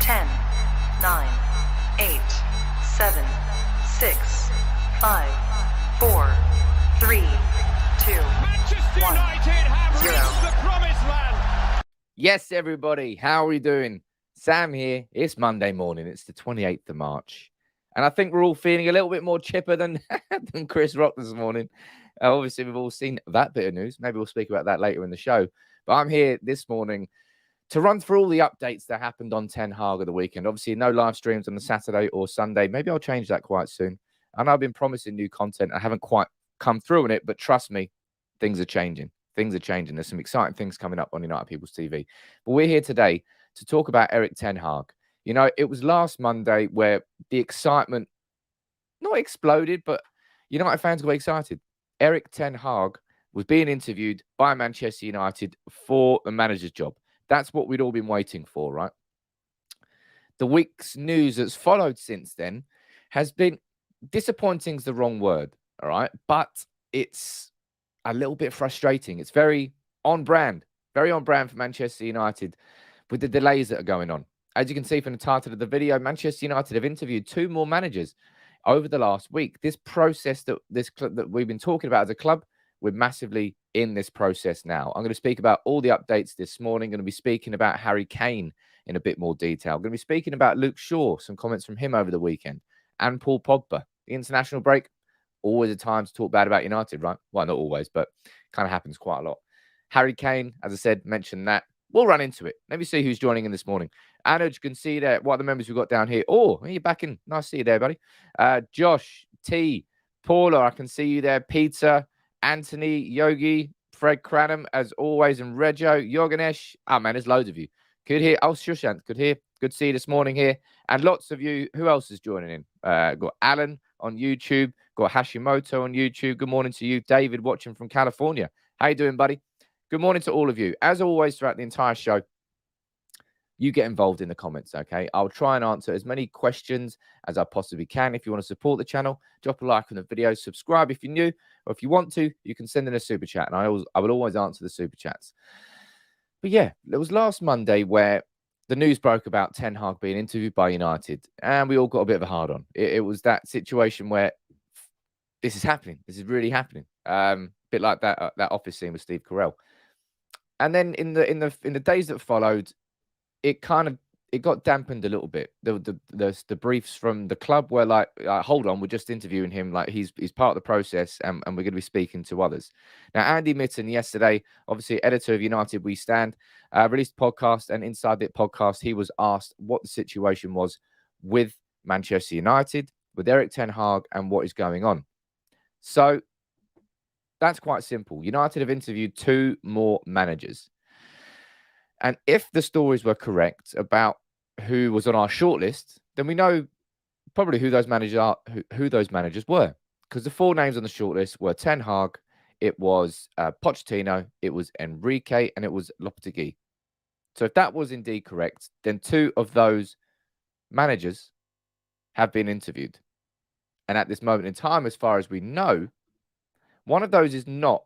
10, 9, 8, 7, 6, 5, 4, 3, 2, Manchester 1, United have 0. reached the promised land. Yes, everybody. How are we doing? Sam here. It's Monday morning. It's the 28th of March. And I think we're all feeling a little bit more chipper than Chris Rock this morning. Obviously, we've all seen that bit of news. Maybe we'll speak about that later in the show. But I'm here this morning to run through all the updates that happened on Ten Hag of the weekend. Obviously, no live streams on the Saturday or Sunday. Maybe I'll change that quite soon. I know I've been promising new content. I haven't quite come through on it, but trust me, things are changing. Things are changing. There's some exciting things coming up on United People's TV. But we're here today to talk about Erik Ten Hag. You know, it was last Monday where the excitement not exploded, but United fans got excited. Erik Ten Hag was being interviewed by Manchester United for the manager's job. That's what we'd all been waiting for, right? The week's news that's followed since then has been disappointing is the wrong word, all right? But it's a little bit frustrating. It's very on brand for Manchester United with the delays that are going on. As you can see from the title of the video, Manchester United have interviewed 2 more managers over the last week. This process that we've been talking about as a club, we're massively in this process now. I'm going to speak about all the updates this morning. I'm going to be speaking about Harry Kane in a bit more detail. I'm going to be speaking about Luke Shaw, some comments from him over the weekend, and Paul Pogba. The international break, always a time to talk bad about United, right? Well, not always, but kind of happens quite a lot. Harry Kane, as I said, mentioned that. We'll run into it. Let me see who's joining in this morning. Anuj, you can see there what are the members we've got down here. Oh, you're back in. Nice to see you there, buddy. Josh, T, Paula, I can see you there. Peter, Anthony, Yogi, Fred Cranham, as always, and Reggio, Yoganesh. Oh, man, there's loads of you. Good here. Oh, Shushant, good here. Good to see you this morning here. And lots of you. Who else is joining in? Got Alan on YouTube. Got Hashimoto on YouTube. Good morning to you. David, watching from California. How you doing, buddy? Good morning to all of you. As always, throughout the entire show, you get involved in the comments, okay? I'll try and answer as many questions as I possibly can. If you want to support the channel, drop a like on the video, subscribe if you're new, or if you want to, you can send in a super chat, and I will always answer the super chats. But yeah, it was last Monday where the news broke about Ten Hag being interviewed by United, and we all got a bit of a hard on. It was that situation where this is happening. This is really happening. Bit like that office scene with Steve Carell. And then in the days that followed, it got dampened a little bit. The briefs from the club were like, hold on, we're just interviewing him. Like he's part of the process, and we're going to be speaking to others. Now, Andy Mitten yesterday, obviously editor of United We Stand, released a podcast, and inside that podcast, he was asked what the situation was with Manchester United, with Erik Ten Hag, and what is going on. So that's quite simple. United have interviewed 2 more managers. And if the stories were correct about who was on our shortlist, then we know probably who those managers are, who those managers were. Because the 4 names on the shortlist were Ten Hag, it was Pochettino, it was Enrique, and it was Lopetegui. So if that was indeed correct, then 2 of those managers have been interviewed. And at this moment in time, as far as we know, one of those is not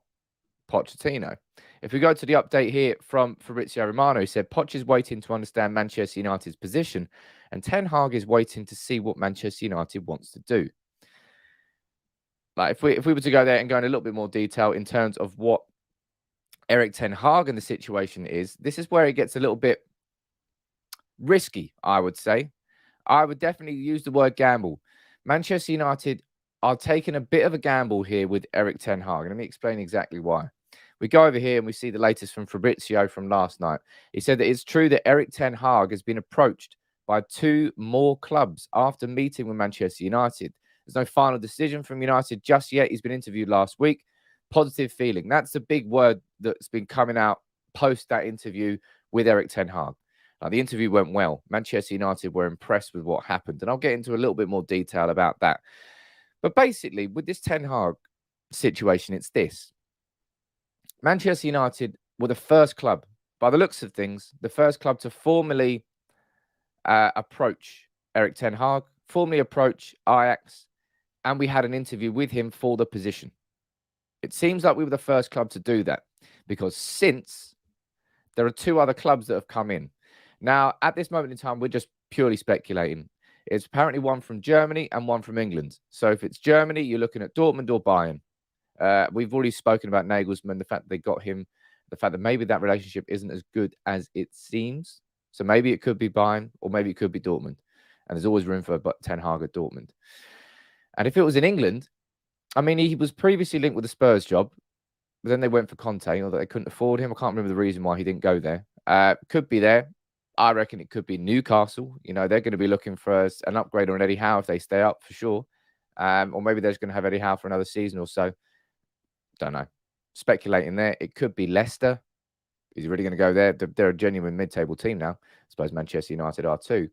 Pochettino. If we go to the update here from Fabrizio Romano, he said Poch is waiting to understand Manchester United's position, and Ten Hag is waiting to see what Manchester United wants to do. Like if we were to go there and go in a little bit more detail in terms of what Erik Ten Hag and the situation is, this is where it gets a little bit risky, I would say. I would definitely use the word gamble. Manchester United are taking a bit of a gamble here with Erik Ten Hag. Let me explain exactly why. We go over here and we see the latest from Fabrizio from last night. He said that it's true that Erik Ten Hag has been approached by 2 more clubs after meeting with Manchester United. There's no final decision from United just yet. He's been interviewed last week. Positive feeling. That's the big word that's been coming out post that interview with Erik Ten Hag. Now, the interview went well. Manchester United were impressed with what happened. And I'll get into a little bit more detail about that. But basically, with this Ten Hag situation, it's this. Manchester United were the first club, by the looks of things, the first club to formally approach Erik Ten Hag, formally approach Ajax, and we had an interview with him for the position. It seems like we were the first club to do that because since there are 2 other clubs that have come in. Now, at this moment in time, we're just purely speculating. It's apparently one from Germany and one from England. So if it's Germany, you're looking at Dortmund or Bayern. We've already spoken about Nagelsmann, the fact that they got him, the fact that maybe that relationship isn't as good as it seems. So maybe it could be Bayern or maybe it could be Dortmund. And there's always room for Ten Hag at Dortmund. And if it was in England, I mean, he was previously linked with the Spurs job, but then they went for Conte, or that they couldn't afford him. I can't remember the reason why he didn't go there. Could be there. I reckon it could be Newcastle. You know, they're going to be looking for an upgrade on Eddie Howe if they stay up, for sure. Or maybe they're just going to have Eddie Howe for another season or so. Don't know. Speculating there. It could be Leicester. Is he really going to go there? They're a genuine mid-table team now. I suppose Manchester United are too.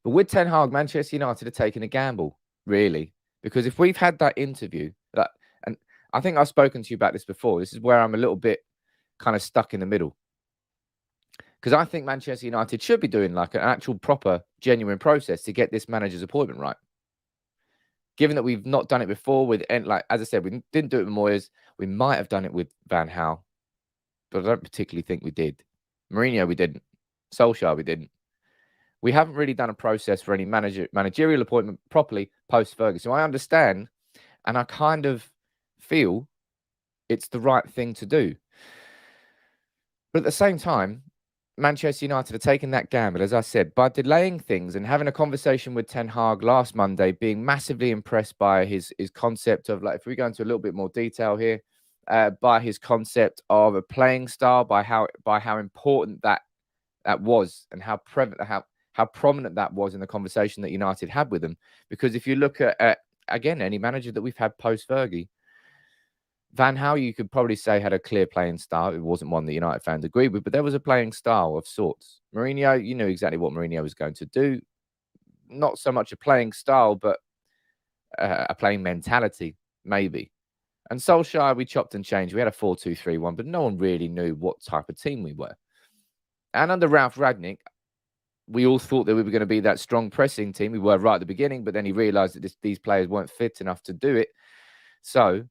But with Ten Hag, Manchester United are taking a gamble, really. Because if we've had that interview, and I think I've spoken to you about this before, this is where I'm a little bit kind of stuck in the middle. Because I think Manchester United should be doing like an actual proper, genuine process to get this manager's appointment right. Given that we've not done it before with, like as I said, we didn't do it with Moyes. We might have done it with Van Gaal, but I don't particularly think we did. Mourinho, we didn't. Solskjaer, we didn't. We haven't really done a process for any managerial appointment properly post-Ferguson. So I understand, and I kind of feel it's the right thing to do. But at the same time, Manchester United are taking that gamble, as I said, by delaying things and having a conversation with Ten Hag last Monday, being massively impressed by his concept of, like, if we go into a little bit more detail here, by his concept of a playing style, by how important that was, and how prominent that was in the conversation that United had with him. Because if you look at again, any manager that we've had post-Fergie, Van Gaal, you could probably say, had a clear playing style. It wasn't one that United fans agreed with, but there was a playing style of sorts. Mourinho, you knew exactly what Mourinho was going to do. Not so much a playing style, but a playing mentality, maybe. And Solskjaer, we chopped and changed. We had a 4-2-3-1, but no one really knew what type of team we were. And under Ralph Rangnick, we all thought that we were going to be that strong pressing team. We were right at the beginning, but then he realised that these players weren't fit enough to do it. So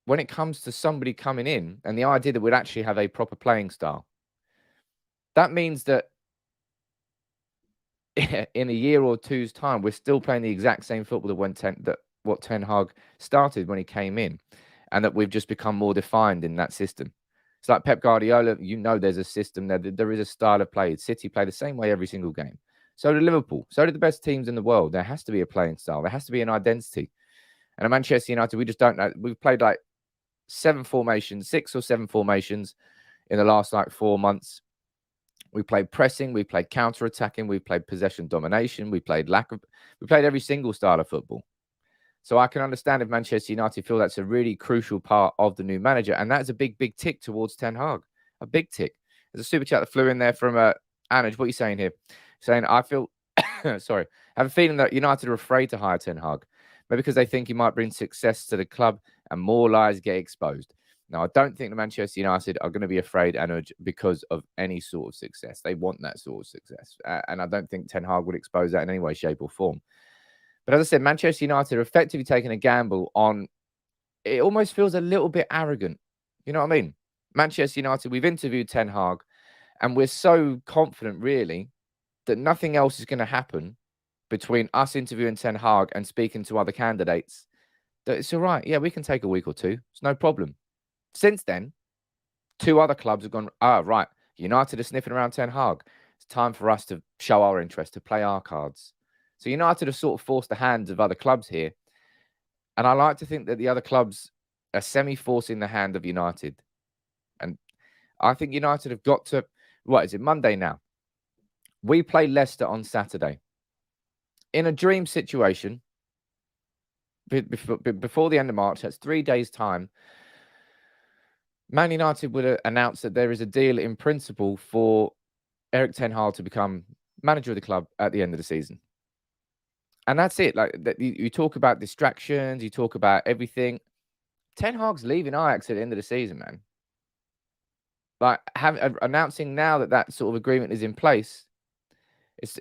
when it comes to somebody coming in and the idea that we'd actually have a proper playing style, that means that in a year or two's time, we're still playing the exact same football what Ten Hag started when he came in, and that we've just become more defined in that system. It's like Pep Guardiola, you know, there's a system there. There is a style of play. City play the same way every single game. So did Liverpool. So did the best teams in the world. There has to be a playing style. There has to be an identity. And at Manchester United, we just don't know. We've played like 6 or 7 formations in the last 4 months. We played pressing, we played counter-attacking, we played possession domination, we played every single style of football. So I can understand if Manchester United feel that's a really crucial part of the new manager, and that's a big, big tick towards Ten Hag. A big tick. There's a super chat that flew in there from Anaj. What are you saying here? Saying, I feel, sorry, I have a feeling that United are afraid to hire Ten Hag. Maybe because they think he might bring success to the club and more lies get exposed. Now, I don't think the Manchester United are going to be afraid, Anuj, because of any sort of success. They want that sort of success. And I don't think Ten Hag would expose that in any way, shape or form. But as I said, Manchester United are effectively taking a gamble on, it almost feels a little bit arrogant. You know what I mean? Manchester United, we've interviewed Ten Hag, and we're so confident, really, that nothing else is going to happen between us interviewing Ten Hag and speaking to other candidates, that it's all right. Yeah, we can take a week or two. It's no problem. Since then, 2 other clubs have gone, right, United are sniffing around Ten Hag. It's time for us to show our interest, to play our cards. So United have sort of forced the hands of other clubs here. And I like to think that the other clubs are semi-forcing the hand of United. And I think United have got to, what is it, Monday now? We play Leicester on Saturday. In a dream situation, before the end of March, that's 3 days' time, Man United would announce that there is a deal in principle for Erik Ten Hag to become manager of the club at the end of the season. And that's it. Like, you talk about distractions, you talk about everything. Ten Hag's leaving Ajax at the end of the season, man. Like, announcing now that sort of agreement is in place,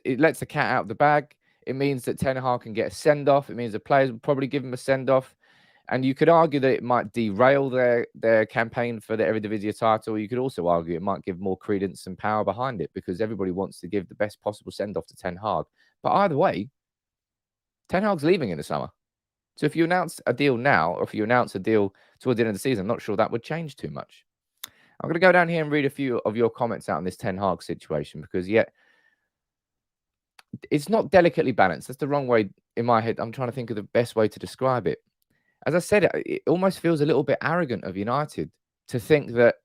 it lets the cat out of the bag. It means that Ten Hag can get a send-off. It means the players will probably give him a send-off. And you could argue that it might derail their campaign for the Eredivisie title. You could also argue it might give more credence and power behind it because everybody wants to give the best possible send-off to Ten Hag. But either way, Ten Hag's leaving in the summer. So if you announce a deal now, or if you announce a deal towards the end of the season, I'm not sure that would change too much. I'm going to go down here and read a few of your comments out on this Ten Hag situation because, it's not delicately balanced. That's the wrong way in my head. I'm trying to think of the best way to describe it. As I said, it almost feels a little bit arrogant of United to think that,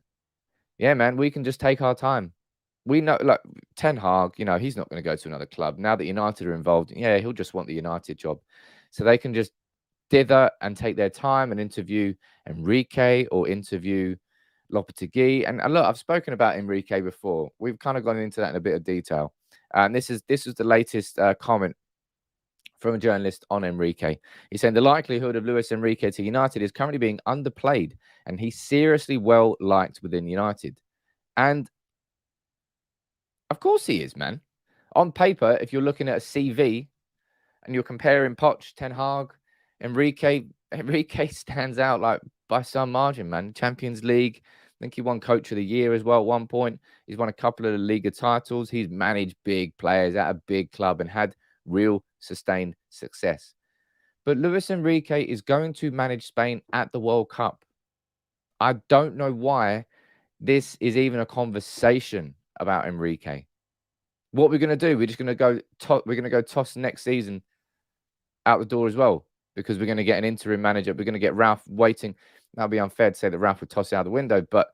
yeah, man, we can just take our time. We know, like, Ten Hag, he's not going to go to another club. Now that United are involved, yeah, he'll just want the United job. So they can just dither and take their time and interview Enrique or interview Lopetegui. And look, I've spoken about Enrique before. We've kind of gone into that in a bit of detail. And this is the latest comment from a journalist on Enrique. He's saying the likelihood of Luis Enrique to United is currently being underplayed, and he's seriously well liked within United. And of course he is, man. On paper, if you're looking at a CV and you're comparing Poch, Ten Hag, Enrique stands out like by some margin, man. Champions League. I think he won Coach of the Year as well at one point. He's won a couple of the Liga titles. He's managed big players at a big club and had real sustained success. But Luis Enrique is going to manage Spain at the World Cup. I don't know why this is even a conversation about Enrique. What we're going to do, we're just going to go toss next season out the door as well, because we're going to get an interim manager. We're going to get Ralph waiting. That'll be unfair to say that Ralph would toss it out the window, but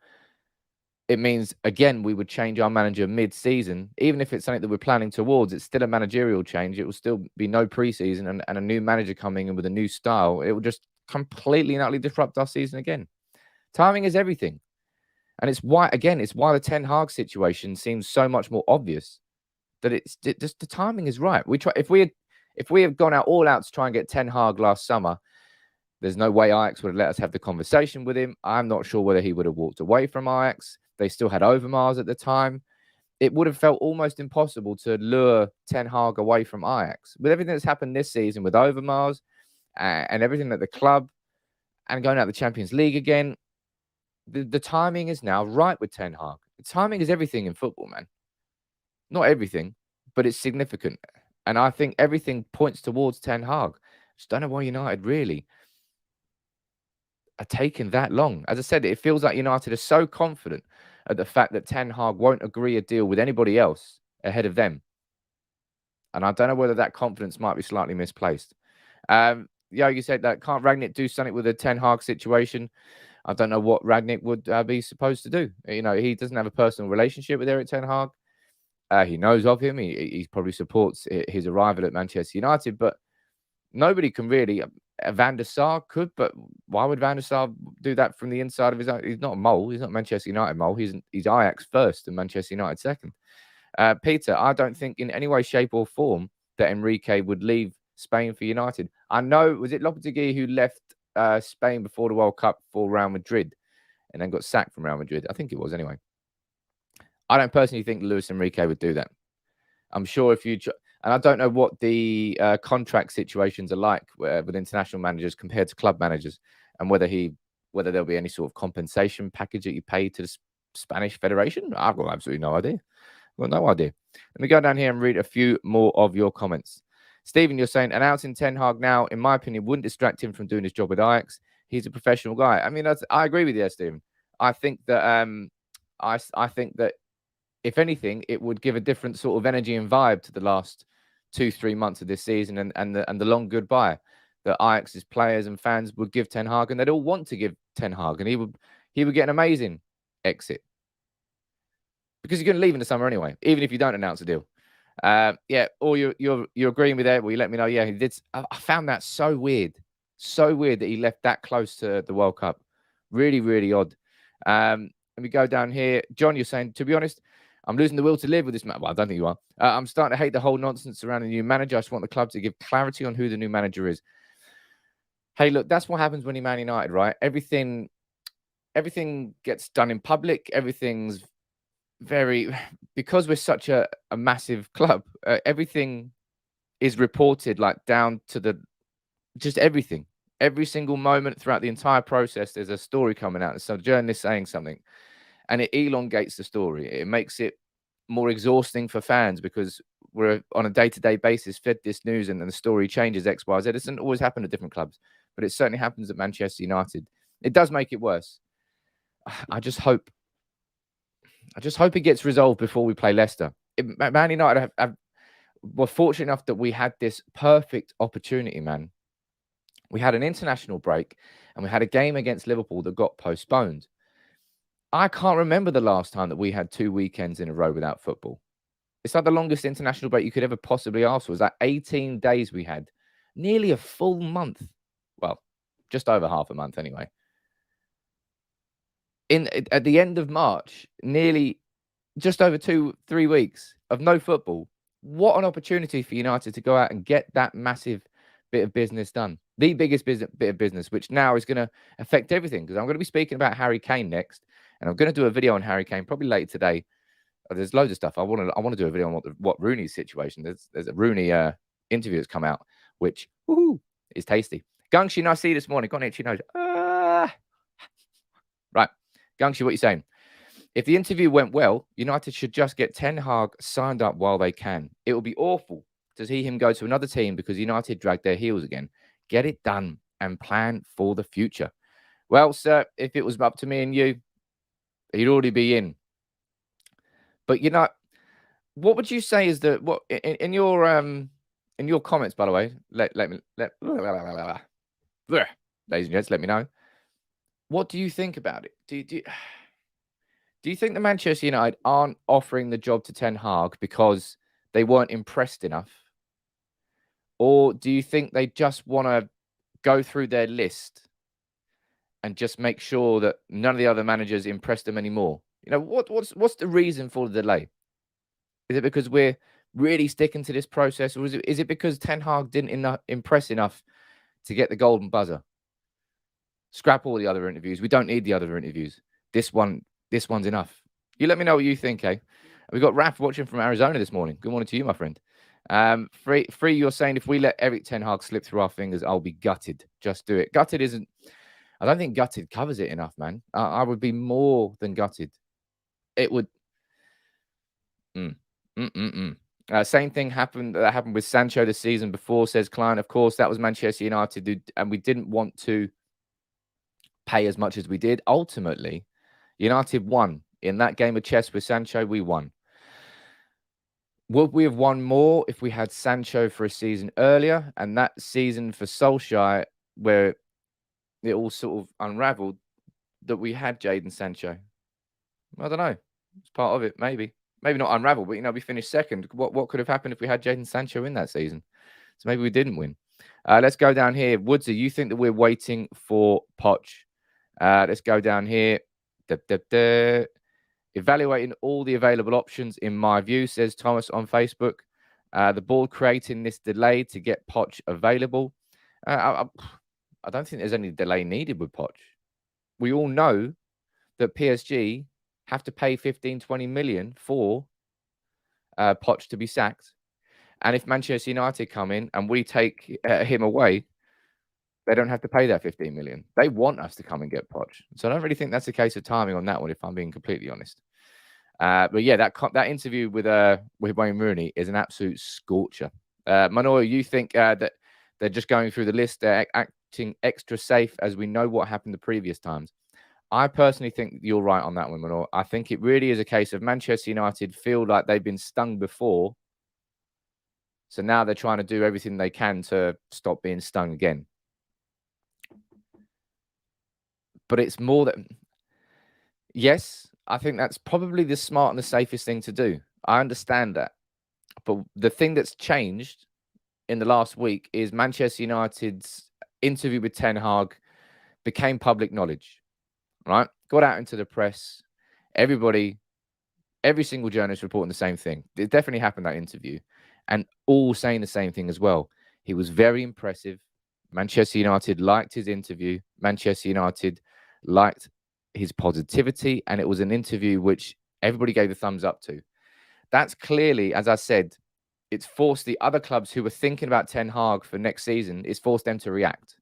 it means, again, we would change our manager mid-season. Even if it's something that we're planning towards, it's still a managerial change. It will still be no preseason and a new manager coming in with a new style. It will just completely and utterly disrupt our season again. Timing is everything. And it's why the Ten Hag situation seems so much more obvious, that it's just the timing is right. If we had gone all out to try and get Ten Hag last summer, there's no way Ajax would have let us have the conversation with him. I'm not sure whether he would have walked away from Ajax. They still had Overmars at the time. It would have felt almost impossible to lure Ten Hag away from Ajax. With everything that's happened this season with Overmars and everything at the club and going out the Champions League again, the timing is now right with Ten Hag. The timing is everything in football, man. Not everything, but it's significant. And I think everything points towards Ten Hag. Just don't know why United really are taking that long. As I said, it feels like United are so confident at the fact that Ten Hag won't agree a deal with anybody else ahead of them. And I don't know whether that confidence might be slightly misplaced. You said that can't Rangnick do something with a Ten Hag situation? I don't know what Rangnick would be supposed to do. He doesn't have a personal relationship with Erik Ten Hag. He knows of him. He probably supports his arrival at Manchester United, but nobody can really. Van der Sar could, but why would Van der Sar do that from the inside of his own? He's not a mole. He's not Manchester United mole. He's Ajax first and Manchester United second. Peter, I don't think in any way, shape or form that Enrique would leave Spain for United. I know, was it Lopetegui who left Spain before the World Cup for Real Madrid and then got sacked from Real Madrid? I think it was anyway. I don't personally think Luis Enrique would do that. I'm sure and I don't know what the contract situations are like with international managers compared to club managers, and whether there'll be any sort of compensation package that you pay to the Spanish Federation. I've got absolutely no idea. Well, no idea. Let me go down here and read a few more of your comments. Stephen, you're saying announcing Ten Hag now, in my opinion, wouldn't distract him from doing his job with Ajax. He's a professional guy. I mean, I agree with you there, Stephen. I think that I think that if anything, it would give a different sort of energy and vibe to the last 2-3 months of this season and the long goodbye that Ajax's players and fans would give Ten Hag, and they'd all want to give Ten Hag, and he would get an amazing exit because you're going to leave in the summer anyway, even if you don't announce a deal. Or you're agreeing with that. Well, you let me know. Yeah, he did. I found that so weird that he left that close to the World Cup. Really, really odd. Let me go down here. John, you're saying, to be honest, I'm losing the will to live with this man. Well, I don't think you are. I'm starting to hate the whole nonsense surrounding the new manager. I just want the club to give clarity on who the new manager is. Hey, look, that's what happens when you're Man United, right? Everything gets done in public. Everything's because we're such a massive club, everything is reported like down to just everything. Every single moment throughout the entire process, there's a story coming out. There's some journalist saying something, and it elongates the story. It makes it more exhausting for fans because we're on a day-to-day basis fed this news, and the story changes X, Y, Z. It doesn't always happen at different clubs, but it certainly happens at Manchester United. It does make it worse. I just hope it gets resolved before we play Leicester. Man United were fortunate enough that we had this perfect opportunity, man. We had an international break and we had a game against Liverpool that got postponed. I can't remember the last time that we had 2 weekends in a row without football. It's like the longest international break you could ever possibly ask for. It was like 18 days we had. Nearly a full month. Well, just over half a month anyway. At the end of March, nearly just over 2-3 weeks of no football. What an opportunity for United to go out and get that massive bit of business done. The biggest bit of business, which now is going to affect everything. Because I'm going to be speaking about Harry Kane next. And I'm going to do a video on Harry Kane probably later today. There's loads of stuff. I want to do a video on what Rooney's situation. There's a Rooney interview that's come out, which is tasty. Gungshi, nice to see you this morning. Got an itchy nose. Right. Gungshi, what are you saying? If the interview went well, United should just get Ten Hag signed up while they can. It will be awful to see him go to another team because United dragged their heels again. Get it done and plan for the future. Well, sir, if it was up to me and you, he'd already be in. But what would you say is in your comments, by the way, ladies and gents, let me know. What do you think about it? Do you think the Manchester United aren't offering the job to Ten Hag because they weren't impressed enough? Or do you think they just want to go through their list and just make sure that none of the other managers impress them anymore? What's the reason for the delay? Is it because we're really sticking to this process, or is it because Ten Hag didn't impress enough to get the golden buzzer? Scrap all the other interviews. We don't need the other interviews. This one's enough. You let me know what you think, eh? We got Raf watching from Arizona this morning. Good morning to you, my friend. Free, you're saying if we let Erik Ten Hag slip through our fingers, I'll be gutted. Just do it. Gutted isn't. I don't think gutted covers it enough, man. I would be more than gutted. It would. Same thing happened with Sancho the season before, says Klein. Of course, that was Manchester United, and we didn't want to pay as much as we did. Ultimately, United won. In that game of chess with Sancho, we won. Would we have won more if we had Sancho for a season earlier? And that season for Solskjaer, where it all sort of unraveled, that we had Jadon Sancho. I don't know. It's part of it, maybe. Maybe not unraveled, but, we finished second. What could have happened if we had Jadon Sancho in that season? So maybe we didn't win. Let's go down here. Woodsy, you think that we're waiting for Poch? Let's go down here. Evaluating all the available options, in my view, says Thomas on Facebook. The board creating this delay to get Poch available. I don't think there's any delay needed with Poch. We all know that PSG have to pay 15-20 million for Poch to be sacked. And if Manchester United come in and we take him away, they don't have to pay that 15 million. They want us to come and get Poch. So I don't really think that's a case of timing on that one, if I'm being completely honest. But yeah, that interview with Wayne Rooney is an absolute scorcher. Manoy, you think that they're just going through the list, they're acting extra safe, as we know what happened the previous times? I personally think you're right on that one, Manoy. I think it really is a case of Manchester United feel like they've been stung before. So now they're trying to do everything they can to stop being stung again. But it's more that, yes, I think that's probably the smart and the safest thing to do. I understand that. But the thing that's changed in the last week is Manchester United's interview with Ten Hag became public knowledge, right? Got out into the press. Everybody, every single journalist reporting the same thing. It definitely happened, that interview. And all saying the same thing as well. He was very impressive. Manchester United liked his interview. Manchester United liked his positivity. And it was an interview which everybody gave a thumbs up to. That's clearly, as I said, it's forced the other clubs who were thinking about Ten Hag for next season, it's forced them to react.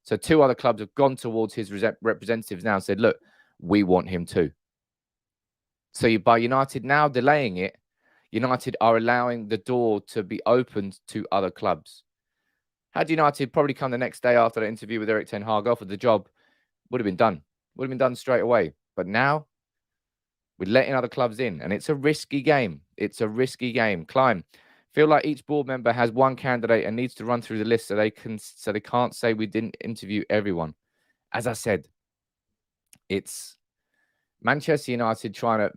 So 2 other clubs have gone towards his representatives now and said, look, we want him too. So by United now delaying it, United are allowing the door to be opened to other clubs. Had United probably come the next day after the interview with Erik Ten Hag offered the job, would have been done. Would have been done straight away. But now we're letting other clubs in, and it's a risky game. It's a risky game. Climb. Feel like each board member has one candidate and needs to run through the list so they can't say we didn't interview everyone. As I said, it's Manchester United trying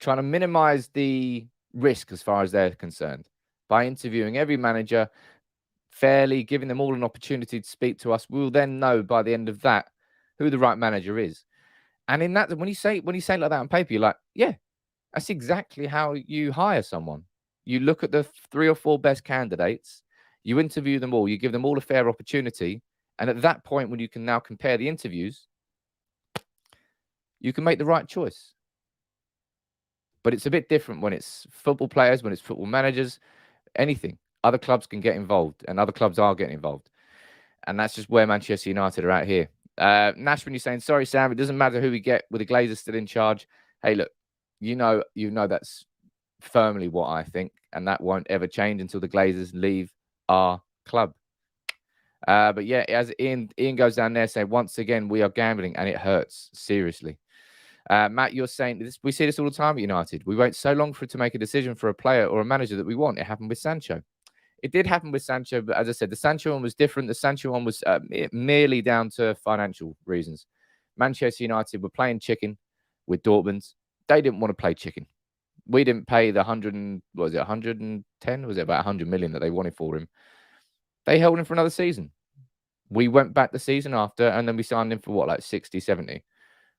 to minimize the risk as far as they're concerned by interviewing every manager fairly, giving them all an opportunity to speak to us. We'll then know by the end of that who the right manager is. And in that, when you say it like that on paper, you're like, yeah, that's exactly how you hire someone. You look at the 3 or 4 best candidates, you interview them all, you give them all a fair opportunity. And at that point, when you can now compare the interviews, you can make the right choice. But it's a bit different when it's football players, when it's football managers, anything. Other clubs can get involved, and other clubs are getting involved. And that's just where Manchester United are at here. Nash, when you're saying, sorry, Sam, it doesn't matter who we get with the Glazers still in charge. Hey, look, you know that's firmly what I think, and that won't ever change until the Glazers leave our club. But yeah, as Ian goes down there saying, once again, we are gambling, and it hurts, seriously. Matt, you're saying this, we see this all the time at United. We wait so long for it to make a decision for a player or a manager that we want. It happened with Sancho. It did happen with Sancho, but as I said, the Sancho one was different. The Sancho one was merely down to financial reasons. Manchester United were playing chicken with Dortmund. They didn't want to play chicken. We didn't pay the 110? Was it about 100 million that they wanted for him? They held him for another season. We went back the season after, and then we signed him for what, like 60, 70?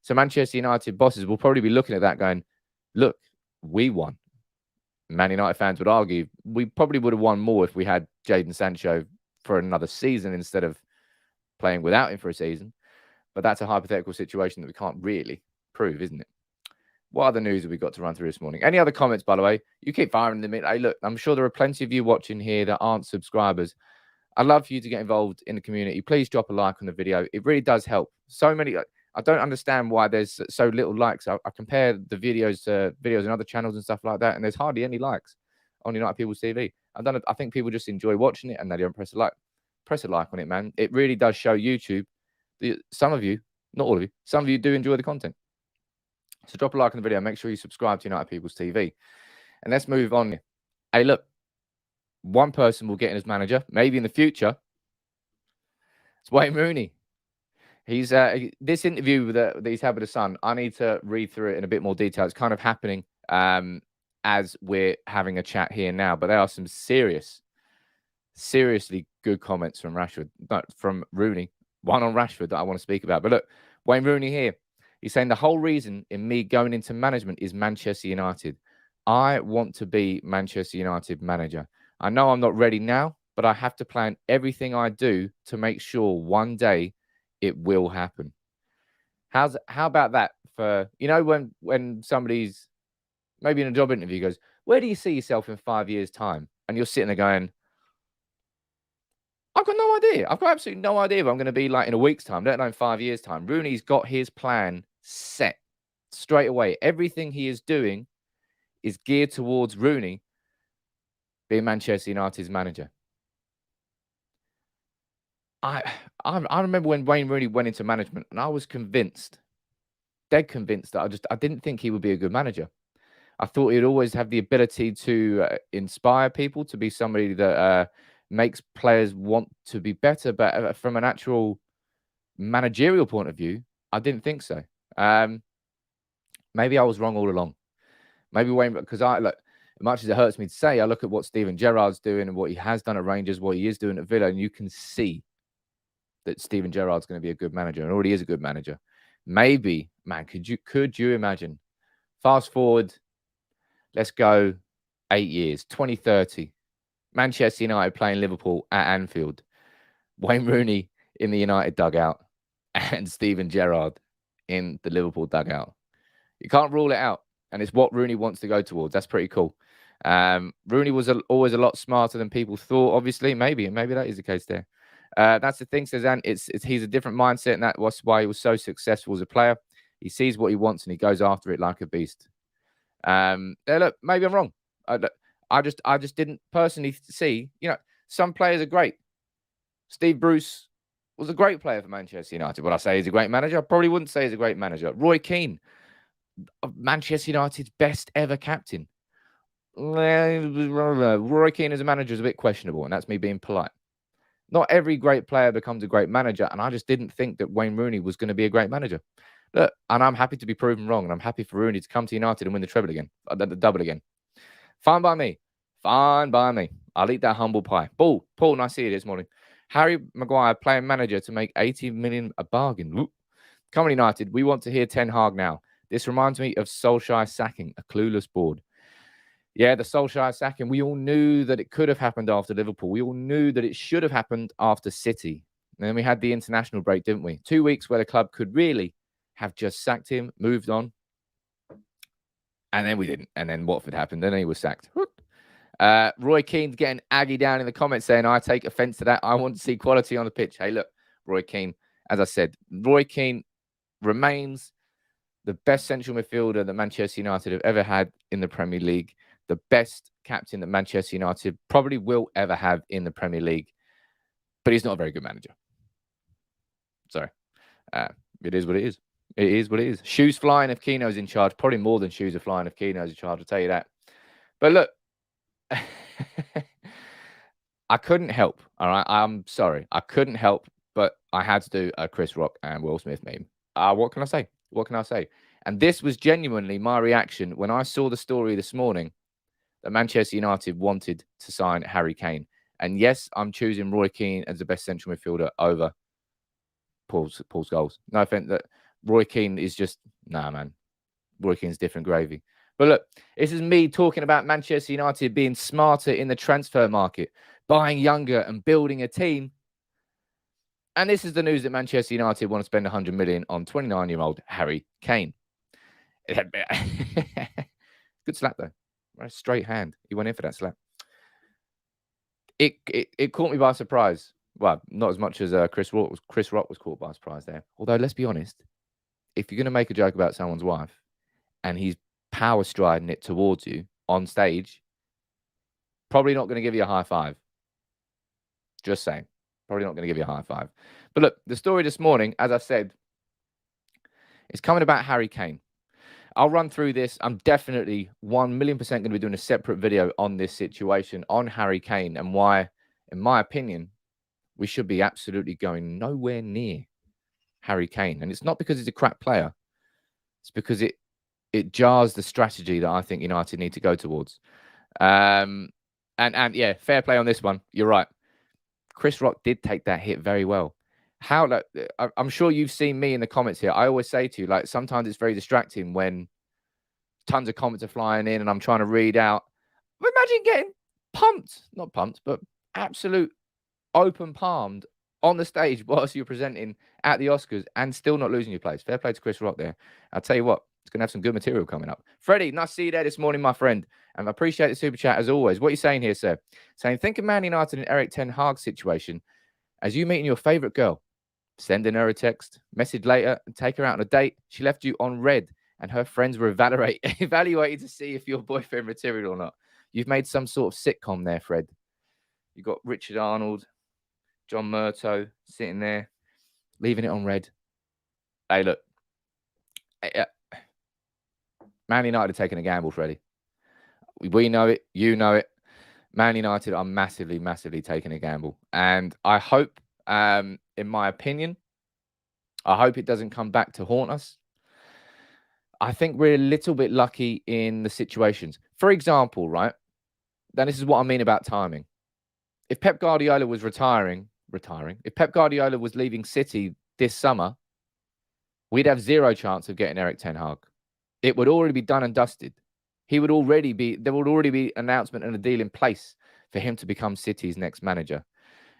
So Manchester United bosses will probably be looking at that going, look, we won. Man United fans would argue we probably would have won more if we had Jadon Sancho for another season instead of playing without him for a season. But that's a hypothetical situation that we can't really prove, isn't it? What other news have we got to run through this morning? Any other comments, by the way? You keep firing them in. Hey, look, I'm sure there are plenty of you watching here that aren't subscribers. I'd love for you to get involved in the community. Please drop a like on the video. It really does help. So many... I don't understand why there's so little likes. I compare the videos to videos in other channels and stuff like that, and there's hardly any likes on United People's TV. I think people just enjoy watching it, and they don't press a like. Press a like on it, man. It really does show YouTube. Some of you, not all of you, some of you do enjoy the content. So drop a like on the video. Make sure you subscribe to United People's TV. And let's move on. Hey, look, one person will get in as manager, maybe in the future. It's Wayne Rooney. He's this interview that he's had with the Sun. I need to read through it in a bit more detail. It's kind of happening as we're having a chat here now. But there are some seriously good comments from Rooney. One on Rashford that I want to speak about. But look, Wayne Rooney here. He's saying the whole reason in me going into management is Manchester United. I want to be Manchester United manager. I know I'm not ready now, but I have to plan everything I do to make sure one day it will happen. How about that for, when somebody's maybe in a job interview goes, where do you see yourself in 5 years' time? And you're sitting there going, I've got no idea. I've got absolutely no idea if I'm going to be like in a week's time, let alone 5 years' time. Rooney's got his plan set straight away. Everything he is doing is geared towards Rooney being Manchester United's manager. I remember when Wayne Rooney went into management, and I was dead convinced that I didn't think he would be a good manager. I thought he'd always have the ability to inspire people, to be somebody that makes players want to be better. But from an actual managerial point of view, I didn't think so. Maybe I was wrong all along. Maybe Wayne, because as much as it hurts me to say, I look at what Steven Gerrard's doing and what he has done at Rangers, what he is doing at Villa, and you can see that Steven Gerrard's going to be a good manager, and already is a good manager. Maybe, man, could you imagine? Fast forward, let's go 8 years, 2030. Manchester United playing Liverpool at Anfield. Wayne Rooney in the United dugout and Steven Gerrard in the Liverpool dugout. You can't rule it out, and it's what Rooney wants to go towards. That's pretty cool. Rooney was always a lot smarter than people thought, obviously. Maybe that is the case there. That's the thing, Suzanne. He's a different mindset, and that was why he was so successful as a player. He sees what he wants and he goes after it like a beast. Look, maybe I'm wrong. I just didn't personally see. Some players are great. Steve Bruce was a great player for Manchester United. Would I say he's a great manager? I probably wouldn't say he's a great manager. Roy Keane, Manchester United's best ever captain. Roy Keane as a manager is a bit questionable, and that's me being polite. Not every great player becomes a great manager, and I just didn't think that Wayne Rooney was going to be a great manager. Look, and I'm happy to be proven wrong, and I'm happy for Rooney to come to United and win the treble again, the double again. Fine by me. Fine by me. I'll eat that humble pie. Paul, nice to see you this morning. Harry Maguire playing manager to make 80 million a bargain. Whoop. Come on, United. We want to hear Ten Hag now. This reminds me of Solskjaer sacking a clueless board. Yeah, the Solskjaer sacking. We all knew that it could have happened after Liverpool. We all knew that it should have happened after City. And then we had the international break, didn't we? 2 weeks where the club could really have just sacked him, moved on. And then we didn't. And then Watford happened. Then he was sacked. Roy Keane's getting Aggie down in the comments saying, I take offense to that. I want to see quality on the pitch. Hey, look, Roy Keane, as I said, Roy Keane remains the best central midfielder that Manchester United have ever had in the Premier League. The best captain that Manchester United probably will ever have in the Premier League. But he's not a very good manager. Sorry. It is what it is. It is what it is. Shoes flying if Keno's in charge. Probably more than shoes are flying if Keno's in charge, I'll tell you that. But look, I couldn't help. All right. I'm sorry. I couldn't help, but I had to do a Chris Rock and Will Smith meme. What can I say? What can I say? And this was genuinely my reaction when I saw the story this morning that Manchester United wanted to sign Harry Kane. And yes, I'm choosing Roy Keane as the best central midfielder over Paul's goals. No offense, that Roy Keane is just, nah, man. Roy Keane's different gravy. But look, this is me talking about Manchester United being smarter in the transfer market, buying younger and building a team. And this is the news that Manchester United want to spend 100 million on 29-year-old Harry Kane. Good slap, though. Right, straight hand. He went in for that slap. It caught me by surprise. Well, not as much as Chris Rock was caught by surprise there. Although, let's be honest, if you're going to make a joke about someone's wife and he's power striding it towards you on stage, probably not going to give you a high five. Just saying. Probably not going to give you a high five. But look, the story this morning, as I said, is coming about Harry Kane. I'll run through this. I'm definitely 1,000,000% going to be doing a separate video on this situation, on Harry Kane, and why, in my opinion, we should be absolutely going nowhere near Harry Kane. And it's not because he's a crap player. It's because it jars the strategy that I think United need to go towards. And yeah, fair play on this one. You're right. Chris Rock did take that hit very well. I'm sure you've seen me in the comments here. I always say to you, like, sometimes it's very distracting when tons of comments are flying in and I'm trying to read out. Imagine getting not pumped, but absolute open palmed on the stage whilst you're presenting at the Oscars and still not losing your place. Fair play to Chris Rock there. I'll tell you what, it's going to have some good material coming up. Freddie, nice to see you there this morning, my friend. And I appreciate the super chat as always. What are you saying here, sir? Saying, think of Man United and Erik Ten Hag situation as you meeting your favourite girl. Sending her a text, message later, and take her out on a date. She left you on red, and her friends were evaluating to see if you're boyfriend material or not. You've made some sort of sitcom there, Fred. You've got Richard Arnold, John Murto sitting there, leaving it on red. Hey, look. Man United are taking a gamble, Freddie. We know it. You know it. Man United are massively, massively taking a gamble. And I hope, in my opinion, I hope it doesn't come back to haunt us. I think we're a little bit lucky in the situations. For example, right? Then this is what I mean about timing. If Pep Guardiola was retiring, if Pep Guardiola was leaving City this summer, we'd have zero chance of getting Erik Ten Hag. It would already be done and dusted. There would already be an announcement and a deal in place for him to become City's next manager.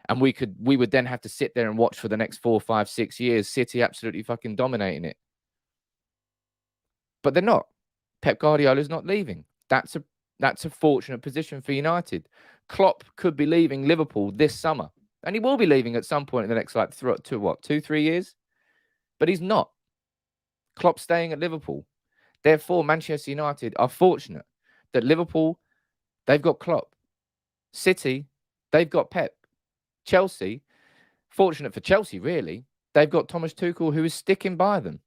And we would then have to sit there and watch for the next 4, 5, 6 years, City absolutely fucking dominating it. But they're not. Pep Guardiola's not leaving. That's a fortunate position for United. Klopp could be leaving Liverpool this summer. And he will be leaving at some point in the next, like, 2-3 years. But he's not. Klopp's staying at Liverpool. Therefore, Manchester United are fortunate that Liverpool, they've got Klopp. City, they've got Pep. Chelsea, fortunate for Chelsea, really, they've got Thomas Tuchel, who is sticking by them.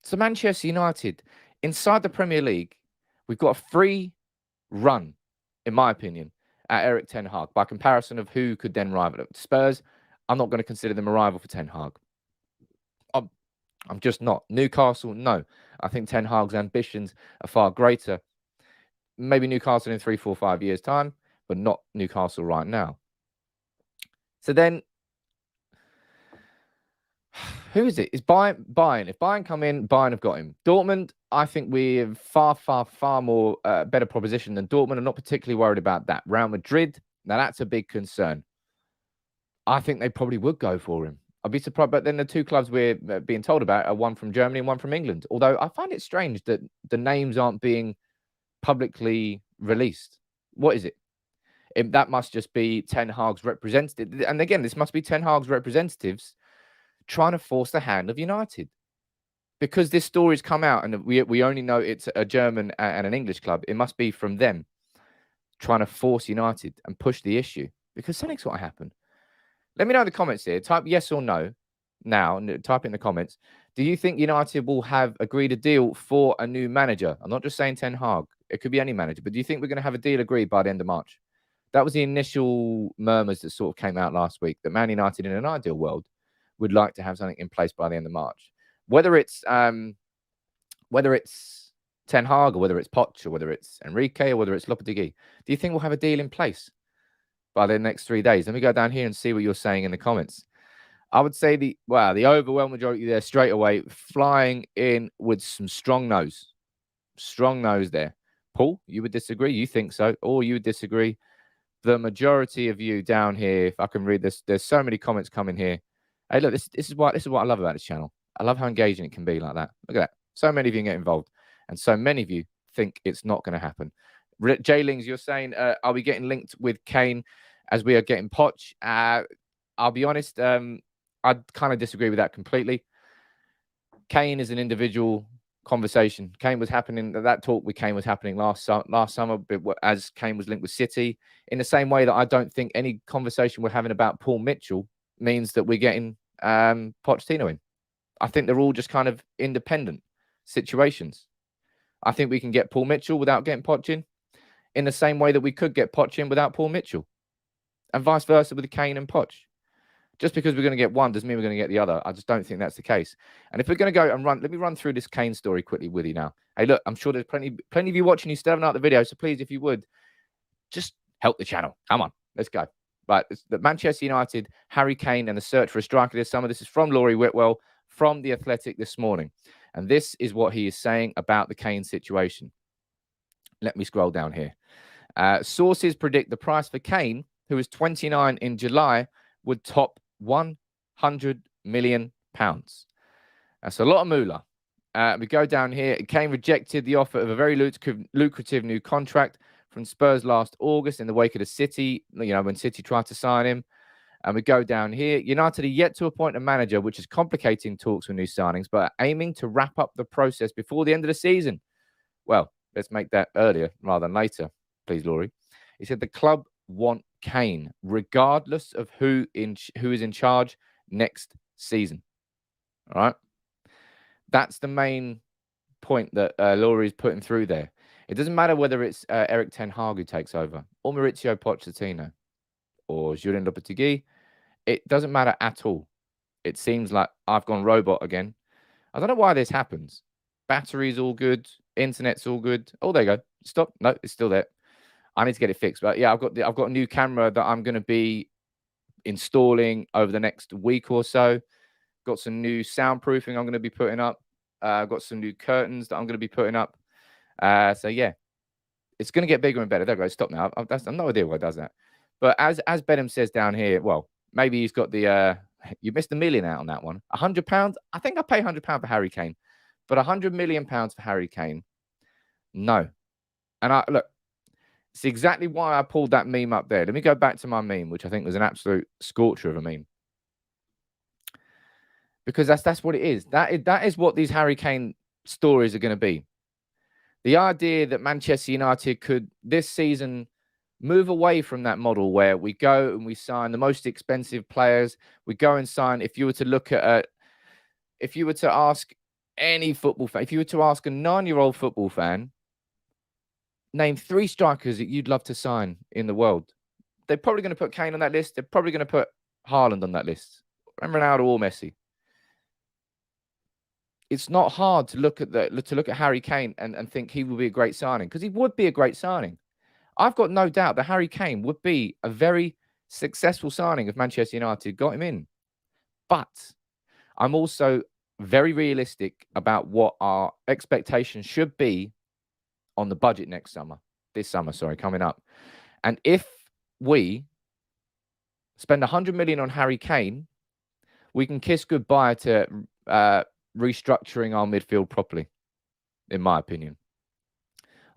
So Manchester United, inside the Premier League, we've got a free run, in my opinion, at Erik Ten Hag, by comparison of who could then rival it. Spurs, I'm not going to consider them a rival for Ten Hag. I'm just not. Newcastle, no. I think Ten Hag's ambitions are far greater. Maybe Newcastle in 3, 4, 5 years' time, but not Newcastle right now. So then, who is it? It's Bayern. If Bayern come in, Bayern have got him. Dortmund, I think we're far more better proposition than Dortmund. I'm not particularly worried about that. Real Madrid, now that's a big concern. I think they probably would go for him. I'd be surprised, but then the two clubs we're being told about are one from Germany and one from England. Although I find it strange that the names aren't being publicly released. What is it? That must just be Ten Hag's representative. And again, this must be Ten Hag's representatives trying to force the hand of United. Because this story's come out and we only know it's a German and an English club. It must be from them trying to force United and push the issue. Because something's got to happen. Let me know in the comments here. Type yes or no now. Type in the comments. Do you think United will have agreed a deal for a new manager? I'm not just saying Ten Hag. It could be any manager. But do you think we're going to have a deal agreed by the end of March? That was the initial murmurs that sort of came out last week. That Man United, in an ideal world, would like to have something in place by the end of March. Whether it's Ten Hag or whether it's Poch or whether it's Enrique or whether it's Lopetegui, do you think we'll have a deal in place by the next 3 days? Let me go down here and see what you're saying in the comments. I would say the overwhelming majority there straight away, flying in with some strong nose there. Paul, you would disagree? You think so? Or you would disagree? The majority of you down here, if I can read this, there's so many comments coming here. Hey, look, this is what I love about this channel. I love how engaging it can be like that. Look at that. So many of you get involved, and so many of you think it's not going to happen. J-Lings, you're saying, are we getting linked with Kane as we are getting Poch? I'll be honest, I'd kind of disagree with that completely. Kane is an individual conversation. Kane was happening, that talk with Kane was happening last summer, as Kane was linked with City. In the same way that I don't think any conversation we're having about Paul Mitchell means that we're getting Pochettino in. I think they're all just kind of independent situations. I think we can get Paul Mitchell without getting Poch in the same way that we could get Poch in without Paul Mitchell. And vice versa with Kane and Poch. Just because we're going to get one doesn't mean we're going to get the other. I just don't think that's the case. And if we're going to go and let me run through this Kane story quickly with you now. Hey, look, I'm sure there's plenty of you watching. You still haven't liked the video, so please, if you would, just help the channel. Come on, let's go. Right, it's the Manchester United, Harry Kane, and the search for a striker this summer. This is from Laurie Whitwell from The Athletic this morning. And this is what he is saying about the Kane situation. Let me scroll down here. Sources predict the price for Kane, who was 29 in July, would top £100 million. That's a lot of moolah. We go down here. Kane rejected the offer of a very lucrative new contract from Spurs last August in the wake of the City, when City tried to sign him. And we go down here. United are yet to appoint a manager, which is complicating talks with new signings, but are aiming to wrap up the process before the end of the season. Well, let's make that earlier rather than later, please, Laurie. He said the club want Kane, regardless of who is in charge next season. All right? That's the main point that Laurie is putting through there. It doesn't matter whether it's Erik Ten Hag who takes over, or Mauricio Pochettino, or Julian Lopetegui. It doesn't matter at all. It seems like I've gone robot again. I don't know why this happens. Battery's all good. Internet's all good. Oh, there you go. Stop. No, it's still there. I need to get it fixed. But yeah, I've got a new camera that I'm going to be installing over the next week or so. Got some new soundproofing I'm going to be putting up. I've got some new curtains that I'm going to be putting up. So yeah, it's going to get bigger and better. There we go. Stop now. I've no idea why it does that. But as Benham says down here, well, maybe he's got the you missed $1 million out on that one. £100. I think I pay £100 for Harry Kane, but £100 million for Harry Kane, no. And look, It's exactly why I pulled that meme up there. Let me go back to my meme, which I think was an absolute scorcher of a meme. Because that's what it is. That is what these Harry Kane stories are going to be. The idea that Manchester United could this season move away from that model where we go and we sign the most expensive players. We go and sign. If you were to look at, if you were to ask any football fan, if you were to ask a 9-year-old football fan, name 3 strikers that you'd love to sign in the world, they're probably going to put Kane on that list. They're probably going to put Haaland on that list, and Ronaldo or Messi. It's not hard to look at Harry Kane and think he will be a great signing, because he would be a great signing. I've got no doubt that Harry Kane would be a very successful signing if Manchester United got him in. But I'm also very realistic about what our expectations should be on the budget this summer, coming up. And if we spend 100 million on Harry Kane, we can kiss goodbye to restructuring our midfield properly, in my opinion.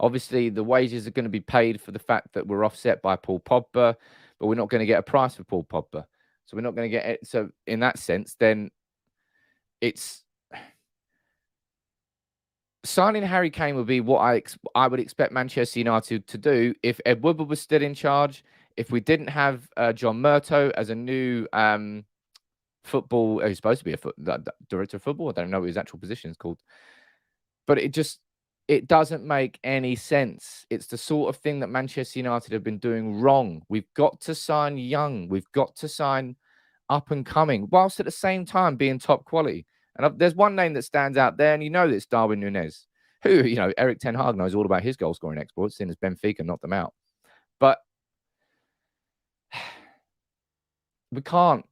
Obviously, the wages are going to be paid for the fact that we're offset by Paul Pogba, but we're not going to get a price for Paul Pogba. So we're not going to get it. So in that sense, then it's signing Harry Kane would be what I would expect Manchester United to do if Ed Woodward was still in charge, if we didn't have John Murtough as a new football, he's supposed to be a director of football. I don't know what his actual position is called. But it doesn't make any sense. It's the sort of thing that Manchester United have been doing wrong. We've got to sign young. We've got to sign up and coming, whilst at the same time being top quality. And there's one name that stands out there, and you know it's Darwin Núñez, who, Erik Ten Hag knows all about his goal scoring exploits, seeing as Benfica knocked them out. But we can't.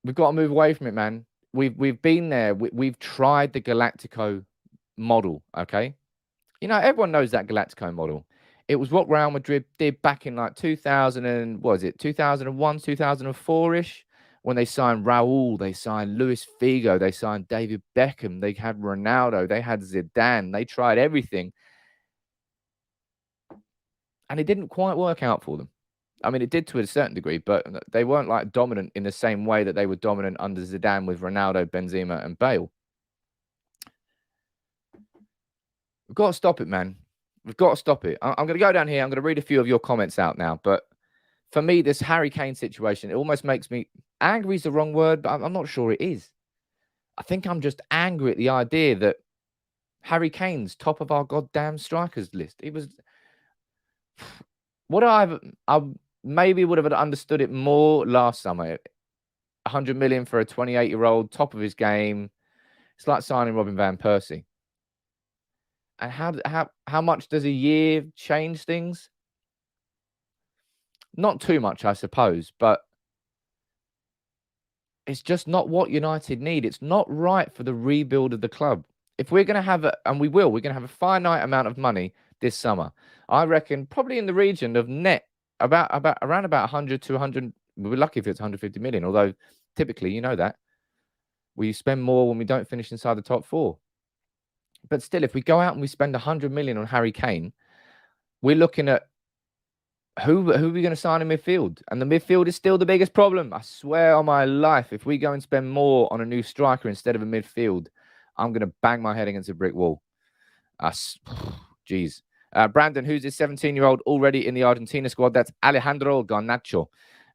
We've got to move away from it, man. We've been there. We've tried the Galactico model, okay? Everyone knows that Galactico model. It was what Real Madrid did back in like 2001, 2004-ish, when they signed Raul, they signed Luis Figo, they signed David Beckham, they had Ronaldo, they had Zidane, they tried everything. And it didn't quite work out for them. I mean, it did to a certain degree, but they weren't like dominant in the same way that they were dominant under Zidane with Ronaldo, Benzema, and Bale. We've got to stop it, man. We've got to stop it. I'm going to go down here. I'm going to read a few of your comments out now. But for me, this Harry Kane situation, it almost makes me angry is the wrong word, but I'm not sure it is. I think I'm just angry at the idea that Harry Kane's top of our goddamn strikers list. It was what I maybe would have understood it more last summer. 100 million for a 28-year-old, top of his game. It's like signing Robin van Persie. And how much does a year change things? Not too much, I suppose, but it's just not what United need. It's not right for the rebuild of the club. If we're going to have we're going to have a finite amount of money this summer, I reckon probably in the region of net around 100 to 100. We're lucky if it's 150 million, although typically, you know that we spend more when we don't finish inside the top 4. But still, if we go out and we spend 100 million on Harry Kane, we're looking at who are we going to sign in midfield? And the midfield is still the biggest problem. I swear on my life, if we go and spend more on a new striker instead of a midfield, I'm going to bang my head against a brick wall. Jeez. Brandon, who's this 17-year-old already in the Argentina squad? That's Alejandro Garnacho.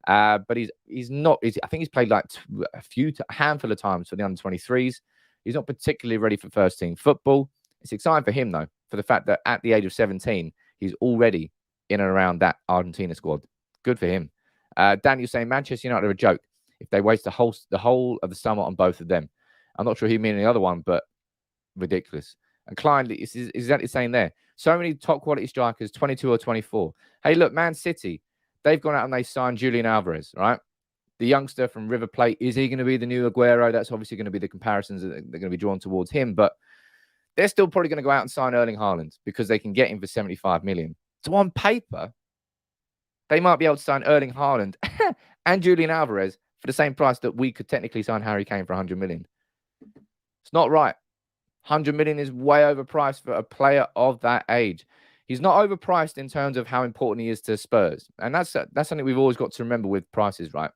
But he's not. I think he's played like a handful of times for the under-23s. He's not particularly ready for first-team football. It's exciting for him, though, for the fact that at the age of 17, he's already in and around that Argentina squad. Good for him. Daniel saying Manchester United are a joke if they waste the whole of the summer on both of them. I'm not sure who means the other one, but ridiculous. And Klein is exactly saying there. So many top-quality strikers, 22 or 24. Hey, look, Man City, they've gone out and they signed Julian Alvarez, right? The youngster from River Plate, is he going to be the new Aguero? That's obviously going to be the comparisons that they're going to be drawn towards him. But they're still probably going to go out and sign Erling Haaland because they can get him for 75 million. So on paper, they might be able to sign Erling Haaland and Julian Alvarez for the same price that we could technically sign Harry Kane for 100 million. It's not right. 100 million is way overpriced for a player of that age. He's not overpriced in terms of how important he is to Spurs. And that's something we've always got to remember with prices, right?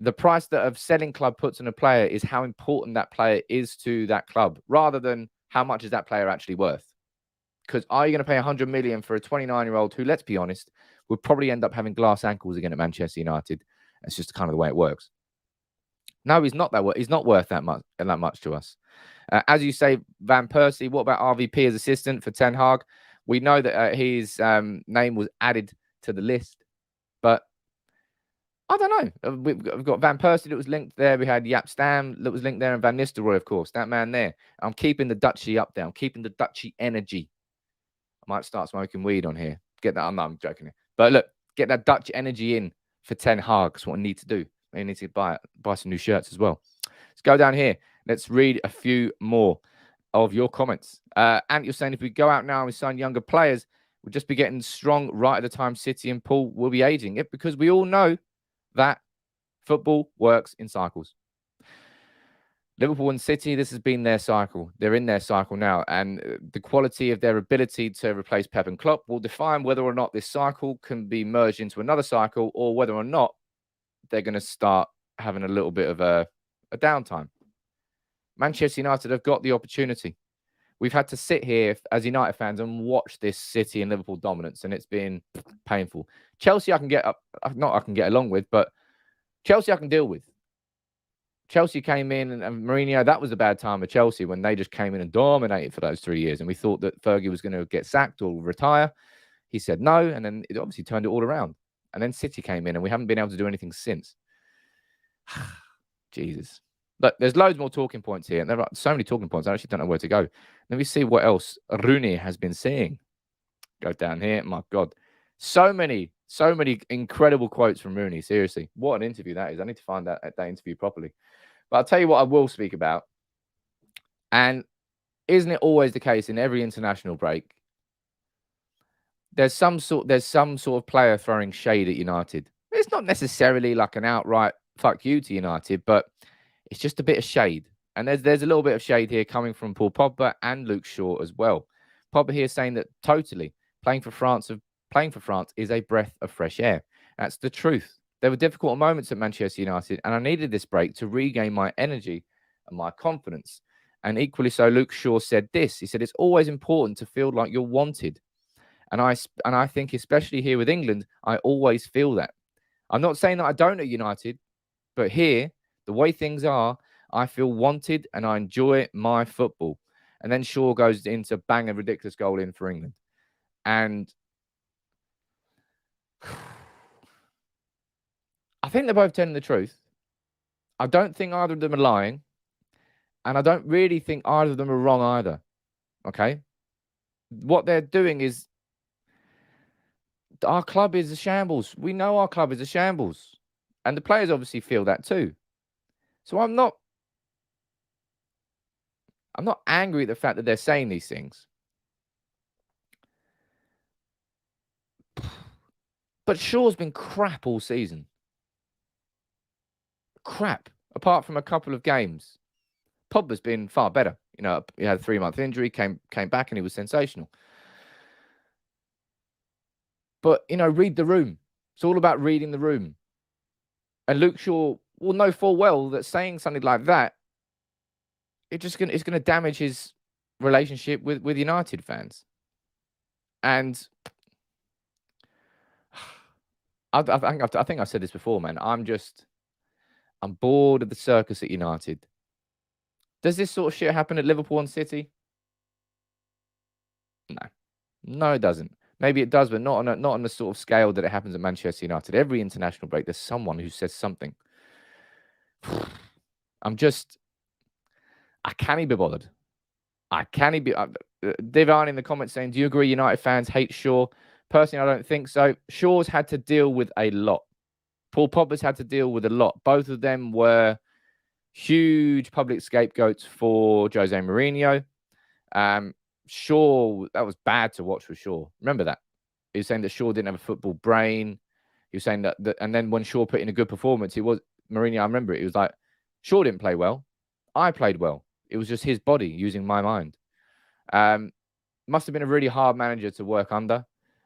The price that a selling club puts on a player is how important that player is to that club, rather than how much is that player actually worth. Because are you going to pay 100 million for a 29-year-old who, let's be honest, would probably end up having glass ankles again at Manchester United? It's just kind of the way it works. No, he's not he's not worth that much to us. As you say, Van Persie, what about RVP as assistant for Ten Hag? We know that his name was added to the list, but I don't know. We've got Van Persie that was linked there. We had Jaap Stam that was linked there, and Van Nistelrooy, of course, that man there. I'm keeping the Dutchie up there. I'm keeping the Dutchie energy. I might start smoking weed on here. Get that. I'm joking here. But look, get that Dutch energy in for Ten Hag. That's what I need to do. I need to buy some new shirts as well. Let's go down here. Let's read a few more of your comments. And you're saying if we go out now and we sign younger players, we'll just be getting strong right at the time City and Paul will be aging. It because we all know that football works in cycles. Liverpool and City, this has been their cycle. They're in their cycle now. And the quality of their ability to replace Pep and Klopp will define whether or not this cycle can be merged into another cycle, or whether or not they're going to start having a little bit of a downtime. Manchester United have got the opportunity. We've had to sit here as United fans and watch this City and Liverpool dominance, and it's been painful. Chelsea I can get along with, but Chelsea I can deal with. Chelsea came in, and Mourinho, that was a bad time of Chelsea when they just came in and dominated for those 3 years. And we thought that Fergie was going to get sacked or retire. He said no, and then it obviously turned it all around. And then City came in, and we haven't been able to do anything since. Jesus. Look, there's loads more talking points here. And there are so many talking points, I actually don't know where to go. Let me see what else Rooney has been saying. Go down here. My God. So many incredible quotes from Rooney. Seriously. What an interview that is. I need to find that interview properly. But I'll tell you what I will speak about. And isn't it always the case in every international break? There's some sort of player throwing shade at United. It's not necessarily like an outright fuck you to United, but it's just a bit of shade. And there's a little bit of shade here coming from Paul Pogba and Luke Shaw as well. Pogba here saying that totally playing for France is a breath of fresh air. That's the truth. There were difficult moments at Manchester United, and I needed this break to regain my energy and my confidence. And equally so, Luke Shaw said this. He said, it's always important to feel like you're wanted. And I think, especially here with England, I always feel that. I'm not saying that I don't at United, but here, the way things are, I feel wanted and I enjoy my football. And then Shaw goes in to bang a ridiculous goal in for England. And I think they're both telling the truth. I don't think either of them are lying. And I don't really think either of them are wrong either. Okay? What they're doing is, our club is a shambles. We know our club is a shambles. And the players obviously feel that too. So I'm not angry at the fact that they're saying these things. But Shaw's been crap all season. Crap. Apart from a couple of games. Pogba's been far better. You know, he had a 3-month injury, came back, and he was sensational. But, you know, read the room. It's all about reading the room. And Luke Shaw will know full well that saying something like that, it's going to damage his relationship with United fans. And I think I've said this before, man. I'm bored of the circus at United. Does this sort of shit happen at Liverpool and City? No, it doesn't. Maybe it does, but not on the sort of scale that it happens at Manchester United. Every international break, there's someone who says something. I can't be bothered. Divan in the comments saying, do you agree United fans hate Shaw? Personally, I don't think so. Shaw's had to deal with a lot. Paul Pogba's had to deal with a lot. Both of them were huge public scapegoats for Jose Mourinho. Shaw, that was bad to watch for Shaw. Remember that? He was saying that Shaw didn't have a football brain. He was saying that and then when Shaw put in a good performance, Mourinho, I remember it. He was like, Shaw didn't play well. I played well. It was just his body using my mind. must have been a really hard manager to work under.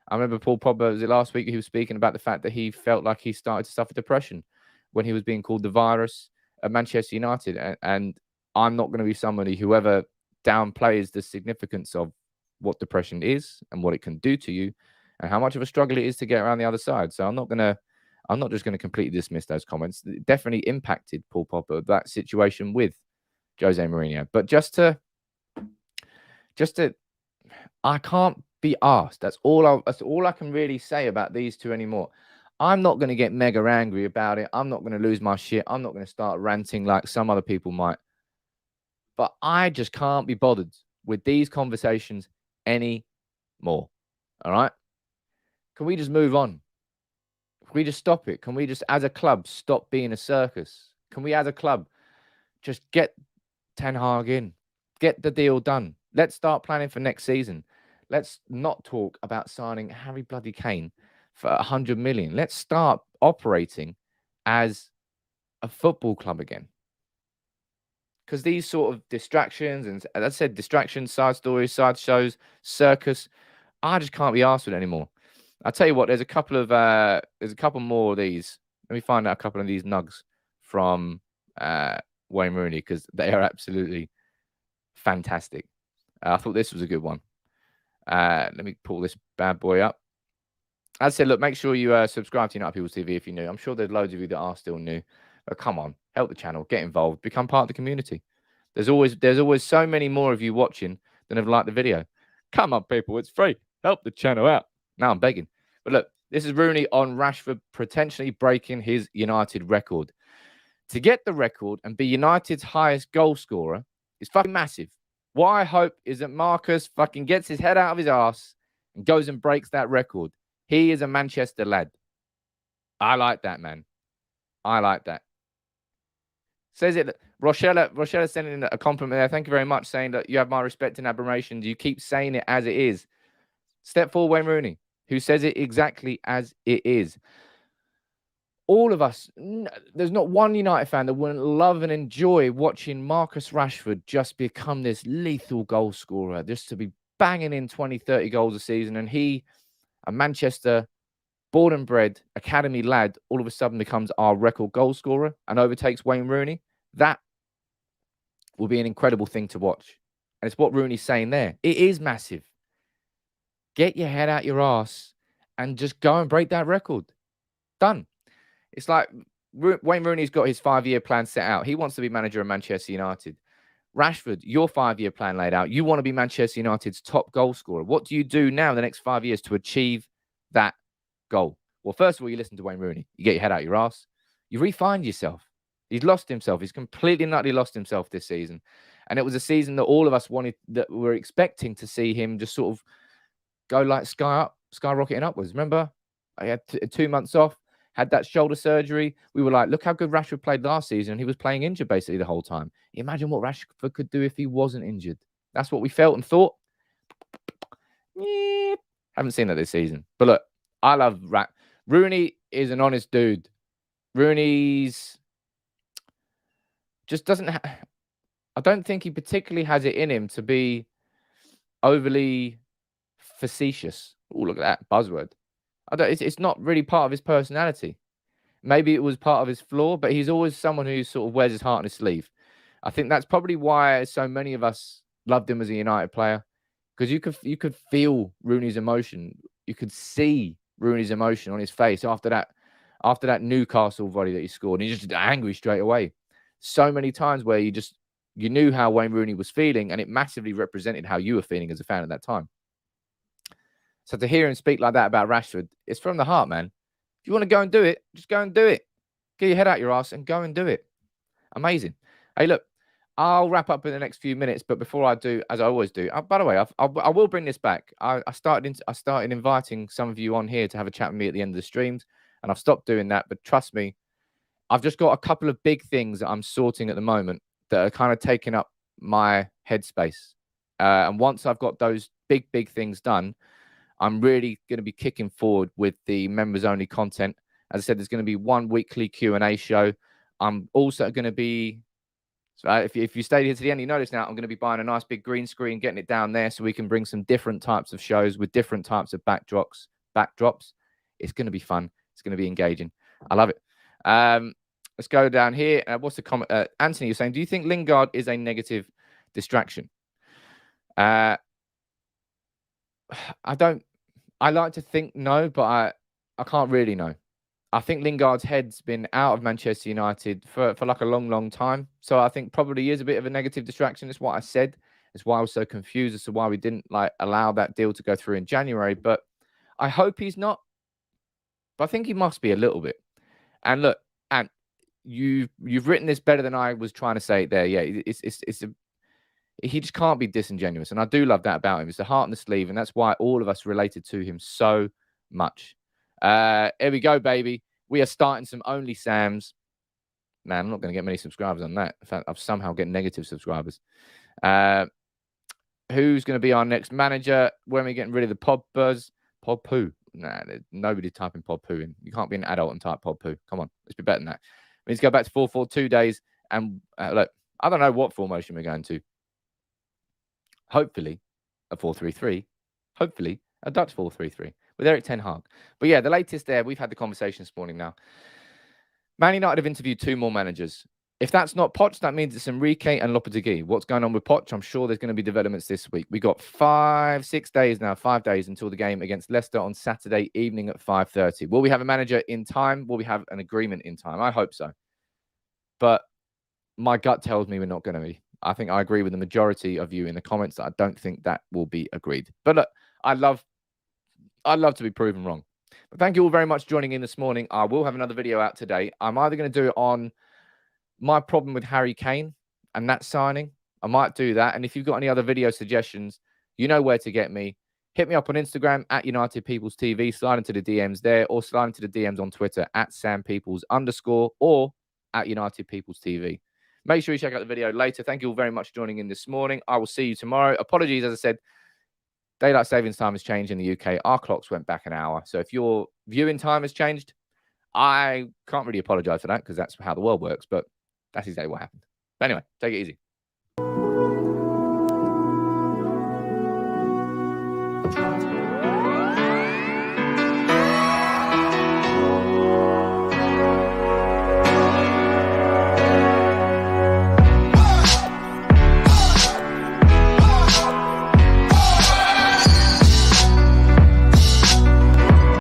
I remember Paul Pogba, was it last week, he was speaking about the fact that he felt like he started to suffer depression when he was being called the virus at Manchester United. And I'm not going to be somebody who ever downplays the significance of what depression is and what it can do to you and how much of a struggle it is to get around the other side. So I'm not just going to completely dismiss those comments. It definitely impacted Paul Pogba, that situation with Jose Mourinho. But just to, I can't be asked. That's all I can really say about these two anymore. I'm not going to get mega angry about it. I'm not going to lose my shit. I'm not going to start ranting like some other people might. But I just can't be bothered with these conversations anymore. All right? Can we just move on? Can we just stop it? Can we just, as a club, stop being a circus? Can we, as a club, just get Ten Hag in? Get the deal done. Let's start planning for next season. Let's not talk about signing Harry bloody Kane for 100 million. Let's start operating as a football club again. Because these sort of distractions, and as I said, distractions, side stories, side shows, circus, I just can't be arsed with it anymore. I'll tell you what, there's a couple more of these. Let me find out a couple of these nugs from Wayne Rooney, because they are absolutely fantastic. I thought this was a good one. Let me pull this bad boy up. As I said, look, make sure you subscribe to United People's TV if you're new. I'm sure there's loads of you that are still new. But come on, help the channel, get involved, become part of the community. There's always so many more of you watching than have liked the video. Come on, people, it's free. Help the channel out. Now I'm begging. But look, this is Rooney on Rashford potentially breaking his United record. To get the record and be United's highest goal scorer is fucking massive. What I hope is that Marcus fucking gets his head out of his ass and goes and breaks that record. He is a Manchester lad. I like that, man. I like that. Says it. Rochella sending in a compliment there. Thank you very much, saying that you have my respect and admiration. You keep saying it as it is. Step forward, Wayne Rooney, who says it exactly as it is. All of us, there's not one United fan that wouldn't love and enjoy watching Marcus Rashford just become this lethal goal scorer, just to be banging in 20, 30 goals a season. And he, a Manchester born and bred academy lad, all of a sudden becomes our record goal scorer and overtakes Wayne Rooney. That will be an incredible thing to watch. And it's what Rooney's saying there. It is massive. Get your head out your ass and just go and break that record. Done. It's like Wayne Rooney's got his 5-year plan set out. He wants to be manager of Manchester United. Rashford, your 5-year plan laid out. You want to be Manchester United's top goal scorer. What do you do now in the next 5 years to achieve that goal? Well, first of all, you listen to Wayne Rooney. You get your head out your ass. You re-find yourself. He's lost himself. He's completely and utterly lost himself this season. And it was a season that all of us wanted, that were expecting to see him just sort of go like skyrocketing upwards. Remember? I had 2 months off, had that shoulder surgery. We were like, look how good Rashford played last season. He was playing injured basically the whole time. Imagine what Rashford could do if he wasn't injured. That's what we felt and thought. Yeah, haven't seen that this season. But look, I love Rooney is an honest dude. Rooney's just doesn't I don't think he particularly has it in him to be overly facetious. Oh, look at that buzzword. It's not really part of his personality. Maybe it was part of his flaw, but he's always someone who sort of wears his heart on his sleeve. I think that's probably why so many of us loved him as a United player, because you could feel Rooney's emotion. You could see Rooney's emotion on his face after that Newcastle volley that he scored. And he's just angry straight away. So many times where you knew how Wayne Rooney was feeling, and it massively represented how you were feeling as a fan at that time. So to hear him speak like that about Rashford, it's from the heart, man. If you want to go and do it, just go and do it. Get your head out your ass and go and do it. Amazing. Hey, look, I'll wrap up in the next few minutes, but before I do, as I always do, by the way, I will bring this back. I started inviting some of you on here to have a chat with me at the end of the streams, and I've stopped doing that. But trust me, I've just got a couple of big things that I'm sorting at the moment that are kind of taking up my headspace. And once I've got those big things done, I'm really going to be kicking forward with the members-only content. As I said, there's going to be one weekly Q&A show. I'm also going to be So if you stayed here to the end, you notice now I'm going to be buying a nice big green screen, getting it down there so we can bring some different types of shows with different types of backdrops. It's going to be fun. It's going to be engaging. I love it. Let's go down here. What's the comment? Anthony, you're saying, do you think Lingard is a negative distraction? I like to think no, but I can't really know. I think Lingard's head's been out of Manchester United for like a long, long time. So I think probably is a bit of a negative distraction. It's what I said. It's why I was so confused as to why we didn't allow that deal to go through in January. But I hope he's not. But I think he must be a little bit. And look, and you've written this better than I was trying to say it there. Yeah, he just can't be disingenuous. And I do love that about him. It's the heart on the sleeve. And that's why all of us related to him so much. Here we go, baby. We are starting some Only Sams. Man, I'm not going to get many subscribers on that. In fact, I've somehow get negative subscribers. Who's going to be our next manager? When are we getting rid of the pod buzz? Pod poo. Nah, nobody typing pod poo in. You can't be an adult and type pod poo. Come on, let's be better than that. We need to go back to 4-4-2 days. And look, I don't know what formation we're going to. Hopefully, a 4-3-3. Hopefully, a Dutch 4-3-3 with Erik Ten Hag. But yeah, the latest there, we've had the conversation this morning now. Man United have interviewed 2 more managers. If that's not Poch, that means it's Enrique and Lopetegui. What's going on with Poch? I'm sure there's going to be developments this week. We got 5 days until the game against Leicester on Saturday evening at 5:30. Will we have a manager in time? Will we have an agreement in time? I hope so. But my gut tells me we're not going to be. I think I agree with the majority of you in the comments that I don't think that will be agreed. But look, I'd love to be proven wrong. But thank you all very much for joining in this morning. I will have another video out today. I'm either going to do it on my problem with Harry Kane and that signing. I might do that. And if you've got any other video suggestions, you know where to get me. Hit me up on Instagram at United Peoples TV. Slide into the DMs there, or slide into the DMs on Twitter at @SamPeoples_ or at United Peoples TV. Make sure you check out the video later. Thank you all very much for joining in this morning. I will see you tomorrow. Apologies, as I said, daylight savings time has changed in the UK. Our clocks went back an hour. So if your viewing time has changed, I can't really apologize for that because that's how the world works. But that's exactly what happened. But anyway, take it easy.